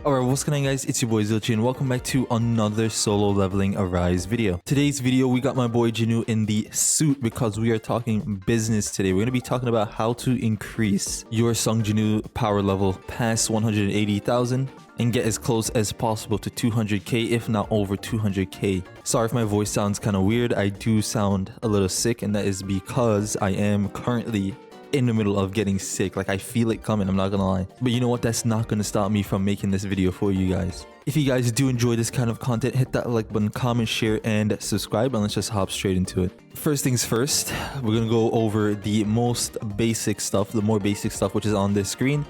Alright, what's going on guys, it's your boy Zilchi and welcome back to another solo leveling Arise video. Today's video we got my boy JINWOO in the suit because we are talking business today. We're going to be talking about how to increase your JINWOO power level past 180,000 and get as close as possible to 200k, if not over 200k. Sorry if my voice sounds kind of weird, I do sound a little sick, and that is because I am currently in the middle of getting sick. Like, I feel it coming, I'm not gonna lie. But you know what, that's not gonna stop me from making this video for you guys. If you guys do enjoy this kind of content, hit that like button, comment, share, and subscribe, and let's just hop straight into it. First things first, we're gonna go over the most basic stuff, the more basic stuff which is on this screen,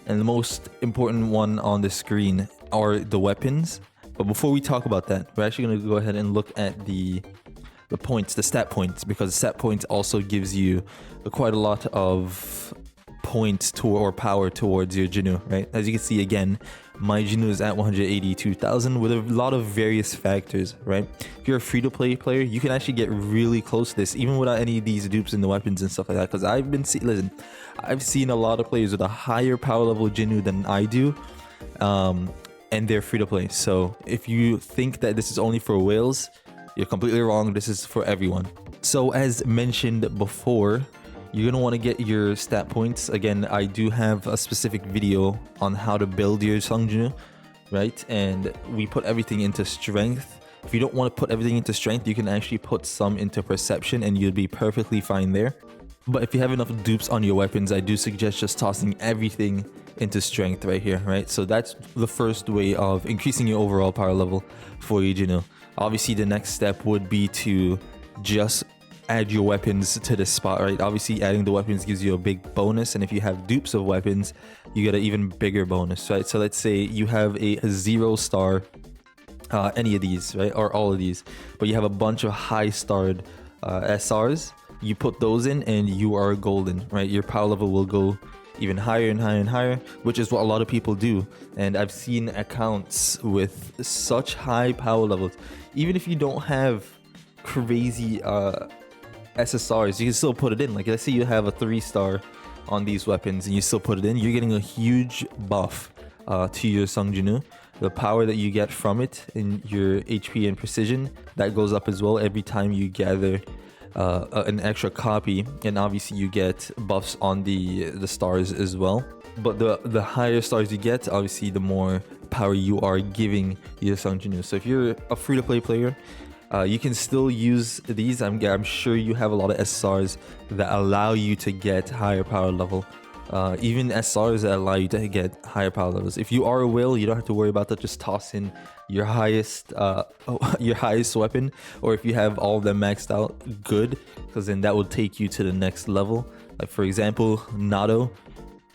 and the most important one on the screen are the weapons. But before we talk about that, we're actually gonna go ahead and look at the points, the stat points, because stat points also gives you quite a lot of points or power towards your JINWOO, right? As you can see, again, my JINWOO is at 182,000 with a lot of various factors, right? If you're a free-to-play player, you can actually get really close to this even without any of these dupes and the weapons and stuff like that, because I've seen a lot of players with a higher power level JINWOO than I do, and they're free-to-play. So if you think that this is only for whales, you're completely wrong. This is for everyone. So as mentioned before, you're gonna want to get your stat points. Again, I do have a specific video on how to build your JINWOO, right? And we put everything into strength. If you don't want to put everything into strength, you can actually put some into perception and you'll be perfectly fine there. But if you have enough dupes on your weapons, I do suggest just tossing everything into strength right here, right? So that's the first way of increasing your overall power level for your JINWOO. Obviously, the next step would be to just add your weapons to this spot, right? Obviously, adding the weapons gives you a big bonus, and if you have dupes of weapons, you get an even bigger bonus, right? So let's say you have a 0-star, any of these, right? Or all of these, but you have a bunch of high-starred SRs. You put those in and you are golden, right? Your power level will go even higher and higher and higher, which is what a lot of people do. And I've seen accounts with such high power levels. Even if you don't have crazy SSRs, you can still put it in. Like, let's say you have a 3-star on these weapons and you still put it in, you're getting a huge buff to your JINWOO. The power that you get from it in your HP and precision, that goes up as well every time you gather an extra copy, and obviously you get buffs on the stars as well. But the higher stars you get, obviously the more power you are giving your JINWOO. So if you're a free-to-play player, you can still use these. I'm sure you have a lot of SRs that allow you to get higher power level. Even SRs that allow you to get higher power levels. If you are a whale, you don't have to worry about that. Just toss in your highest weapon, or if you have all of them maxed out, good, because then that will take you to the next level. Like, for example, Nato,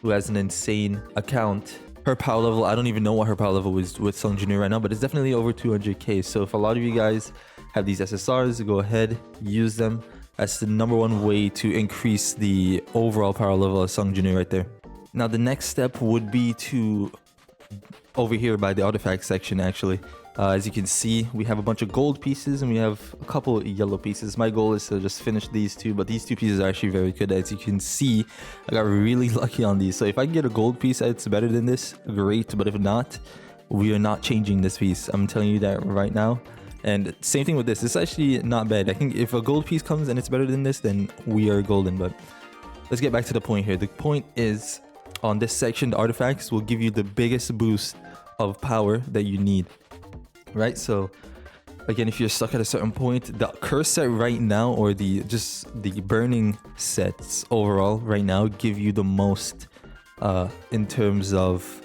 who has an insane account, her power level, I don't even know what her power level is with JINWOO right now, but it's definitely over 200k. So if a lot of you guys have these SSRs, go ahead, use them. That's the #1 way to increase the overall power level of JINWOO right there. Now the next step would be to, over here by the artifact section actually, as you can see, we have a bunch of gold pieces and we have a couple yellow pieces. My goal is to just finish these two, but these two pieces are actually very good. As you can see, I got really lucky on these. So if I get a gold piece that's better than this, great. But if not, we are not changing this piece. I'm telling you that right now. And same thing with this. It's actually not bad. I think if a gold piece comes and it's better than this, then we are golden. But let's get back to the point here. The point is, on this section, the artifacts will give you the biggest boost of power that you need, right? So again, if you're stuck at a certain point, the curse set right now, or the burning sets overall right now, give you the most in terms of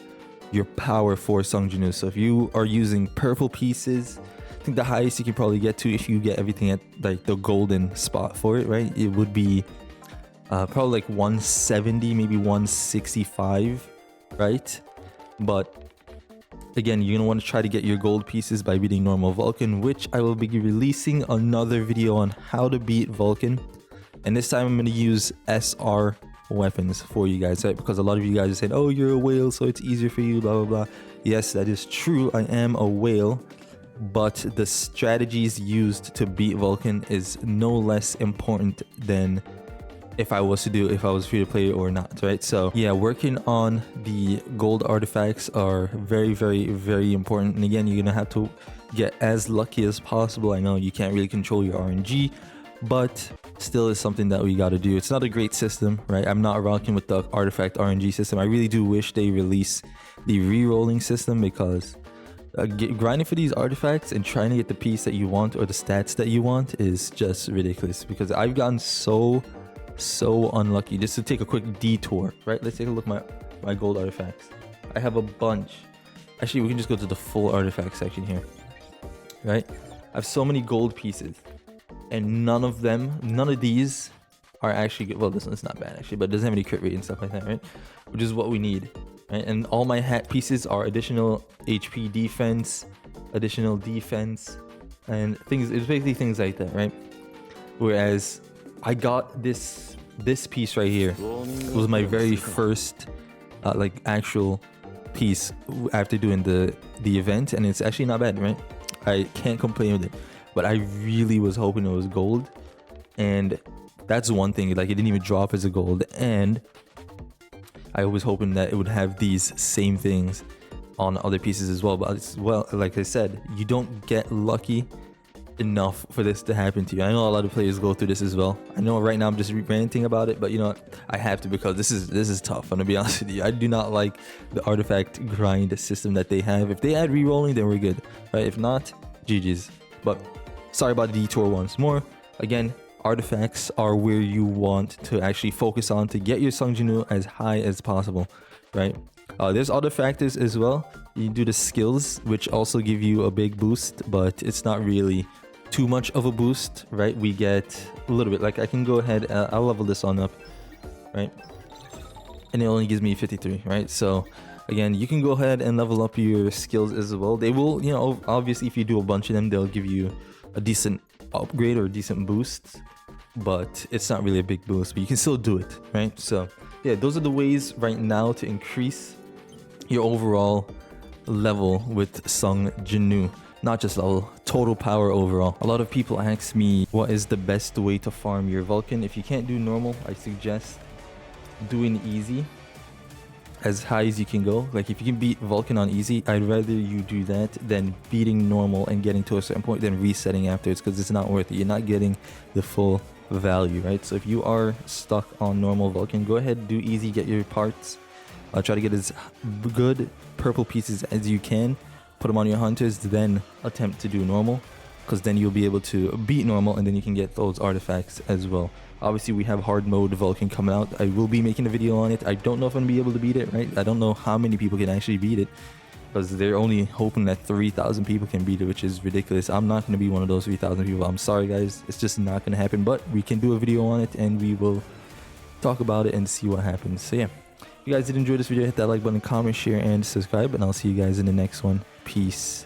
your power for JINWOO. So if you are using purple pieces, I think the highest you can probably get to, if you get everything at like the golden spot for it, right, it would be probably like 170, maybe 165, right? But again, you're gonna want to try to get your gold pieces by beating normal Vulcan, which I will be releasing another video on how to beat Vulcan, and this time I'm going to use SR weapons for you guys, right? Because a lot of you guys are saying, oh, you're a whale, so it's easier for you, blah blah blah. Yes, that is true, I am a whale, but the strategies used to beat Vulcan is no less important than if I was free to play or not, right? So yeah, working on the gold artifacts are very, very, very important. And again, you're gonna have to get as lucky as possible. I know you can't really control your RNG, but still is something that we got to do. It's not a great system, right? I'm not rocking with the artifact RNG system. I really do wish they release the re-rolling system, because grinding for these artifacts and trying to get the piece that you want or the stats that you want is just ridiculous, because I've gotten so unlucky. Just to take a quick detour, right? Let's take a look at my gold artifacts. I have a bunch. Actually, we can just go to the full artifact section here, right? I have so many gold pieces, and none of these are actually good. Well, this one's not bad actually, but it doesn't have any crit rate and stuff like that, right? Which is what we need, right? And all my hat pieces are additional HP defense, additional defense, and things. It's basically things like that, right? Whereas I got this piece right here. It was my very first like actual piece after doing the event, and it's actually not bad, right? I can't complain with it. But I really was hoping it was gold, and that's one thing. Like, it didn't even drop as a gold, and I was hoping that it would have these same things on other pieces as well. But like I said, you don't get lucky enough for this to happen to you. I know a lot of players go through this as well. I know right now I'm just ranting about it, but you know what? I have to, because this is tough. I'm gonna be honest with you. I do not like the artifact grind system that they have. If they add re-rolling, then we're good, right? If not, GG's. But sorry about the detour once more. Again, artifacts are where you want to actually focus on to get your Sung Jinwoo as high as possible, right? There's other factors as well. You do the skills, which also give you a big boost, but it's not really too much of a boost, right? We get a little bit. Like, I can go ahead, I'll level this on up, right? And it only gives me 53, right? So again, you can go ahead and level up your skills as well. They will, you know, obviously if you do a bunch of them, they'll give you a decent upgrade or a decent boost, but it's not really a big boost, but you can still do it, right? So yeah, those are the ways right now to increase your overall level with Sung Jinwoo. Not just level, total power overall. A lot of people ask me, what is the best way to farm your Vulcan? If you can't do normal, I suggest doing easy as high as you can go. Like, if you can beat Vulcan on easy, I'd rather you do that than beating normal and getting to a certain point, then resetting afterwards, because it's not worth it. You're not getting the full value, right? So if you are stuck on normal Vulcan, go ahead, do easy, get your parts, try to get as good purple pieces as you can, put them on your hunters, then attempt to do normal, because then you'll be able to beat normal, and then you can get those artifacts as well. Obviously, we have hard mode Vulcan coming out. I will be making a video on it. I don't know if I'm gonna be able to beat it, right? I don't know how many people can actually beat it, because they're only hoping that 3,000 people can beat it, which is ridiculous. I'm not gonna be one of those 3,000 people. I'm sorry, guys. It's just not gonna happen, but we can do a video on it, and we will talk about it and see what happens. So yeah, if you guys did enjoy this video, hit that like button, comment, share, and subscribe, and I'll see you guys in the next one. Peace.